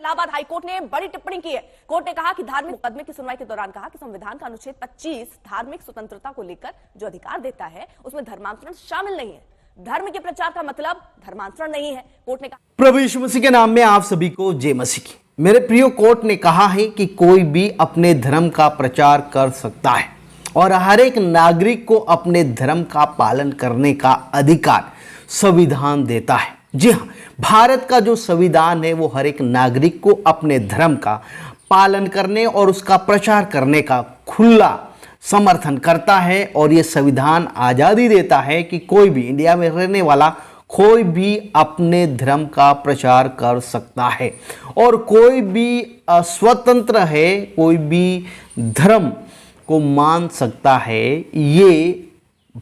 Allahabad high court ने बड़ी टिप्पणी की है। कोर्ट ने कहा कि धार्मिक मुकदमे की सुनवाई के दौरान कहा कि संविधान का अनुच्छेद 25 धार्मिक स्वतंत्रता को लेकर जो अधिकार देता है उसमें धर्मांतरण शामिल नहीं है। धर्म के प्रचार का मतलब धर्मांतरण नहीं है। कोर्ट ने कहा, प्रभु यीशु मसीह के नाम में आप सभी को जय मसीह की। मेरे प्रियो, कोर्ट ने कहा है कि कोई भी अपने धर्म का प्रचार कर सकता है और हर एक नागरिक को अपने धर्म का पालन करने का अधिकार संविधान देता है। जी हाँ, भारत का जो संविधान है वो हर एक नागरिक को अपने धर्म का पालन करने और उसका प्रचार करने का खुला समर्थन करता है और ये संविधान आज़ादी देता है कि कोई भी इंडिया में रहने वाला कोई भी अपने धर्म का प्रचार कर सकता है और कोई भी स्वतंत्र है, कोई भी धर्म को मान सकता है। ये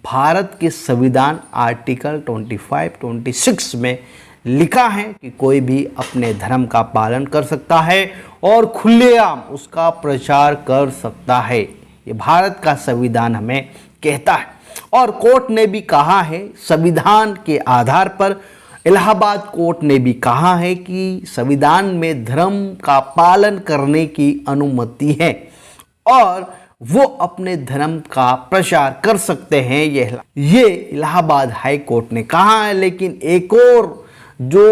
भारत के संविधान आर्टिकल 25-26 में लिखा है कि कोई भी अपने धर्म का पालन कर सकता है और खुलेआम उसका प्रचार कर सकता है। ये भारत का संविधान हमें कहता है और कोर्ट ने भी कहा है, संविधान के आधार पर इलाहाबाद कोर्ट ने भी कहा है कि संविधान में धर्म का पालन करने की अनुमति है और वो अपने धर्म का प्रचार कर सकते हैं। ये इलाहाबाद हाई कोर्ट ने कहा है। लेकिन एक और जो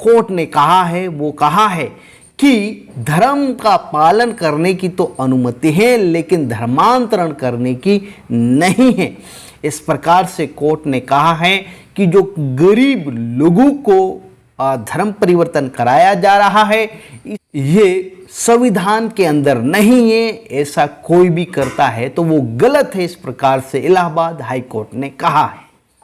कोर्ट ने कहा है वो कहा है कि धर्म का पालन करने की तो अनुमति है लेकिन धर्मांतरण करने की नहीं है। इस प्रकार से कोर्ट ने कहा है कि जो गरीब लोगों को धर्म परिवर्तन कराया जा रहा है ये संविधान के अंदर नहीं है। ऐसा कोई भी करता है तो वो गलत है। इस प्रकार से इलाहाबाद हाई कोर्ट ने कहा है।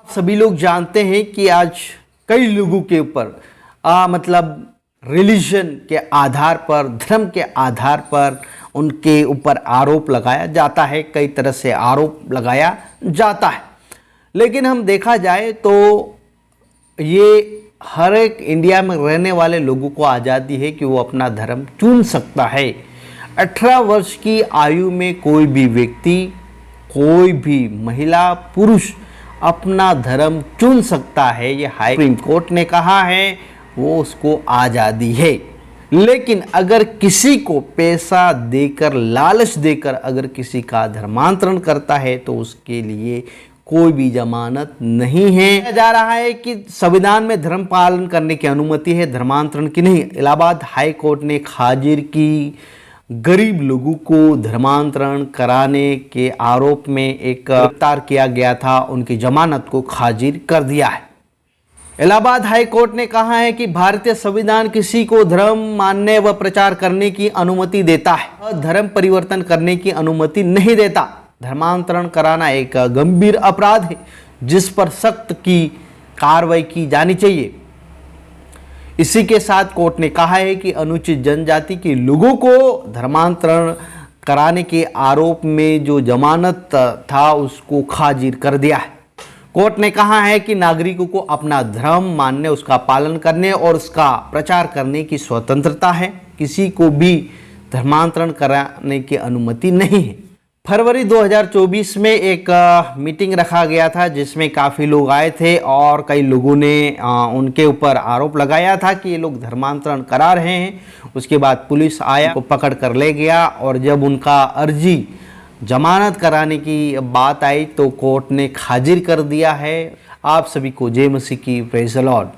सभी लोग जानते हैं कि आज कई लोगों के ऊपर मतलब रिलीजन के आधार पर, धर्म के आधार पर उनके ऊपर आरोप लगाया जाता है, कई तरह से आरोप लगाया जाता है। लेकिन हम देखा जाए तो ये हर एक इंडिया में रहने वाले लोगों को आज़ादी है कि वो अपना धर्म चुन सकता है। 18 वर्ष की आयु में कोई भी व्यक्ति, कोई भी महिला, पुरुष अपना धर्म चुन सकता है। ये हाई सुप्रीम कोर्ट ने कहा है, वो उसको आज़ादी है। लेकिन अगर किसी को पैसा देकर, लालच देकर अगर किसी का धर्मांतरण करता है तो उसके लिए कोई भी जमानत नहीं है। जा रहा है कि संविधान में धर्म पालन करने की अनुमति है, धर्मांतरण की नहीं। इलाहाबाद हाई कोर्ट ने खाजिर की गरीब लोगों को धर्मांतरण कराने के आरोप में एक गिरफ्तार किया गया था, उनकी जमानत को खाजिर कर दिया है। इलाहाबाद हाई कोर्ट ने कहा है कि भारतीय संविधान किसी को धर्म मानने व प्रचार करने की अनुमति देता है और धर्म परिवर्तन करने की अनुमति नहीं देता। धर्मांतरण कराना एक गंभीर अपराध है जिस पर सख्त की कार्रवाई की जानी चाहिए। इसी के साथ कोर्ट ने कहा है कि अनुसूचित जनजाति के लोगों को धर्मांतरण कराने के आरोप में जो जमानत था उसको खारिज कर दिया है। कोर्ट ने कहा है कि नागरिकों को अपना धर्म मानने, उसका पालन करने और उसका प्रचार करने की स्वतंत्रता है। किसी को भी धर्मांतरण कराने की अनुमति नहीं है। फरवरी 2024 में एक मीटिंग रखा गया था जिसमें काफ़ी लोग आए थे और कई लोगों ने उनके ऊपर आरोप लगाया था कि ये लोग धर्मांतरण करा रहे हैं। उसके बाद पुलिस आया, को पकड़ कर ले गया और जब उनका अर्जी जमानत कराने की बात आई तो कोर्ट ने खारिज कर दिया है। आप सभी को जय मसीह की, प्रेज़ द लॉर्ड।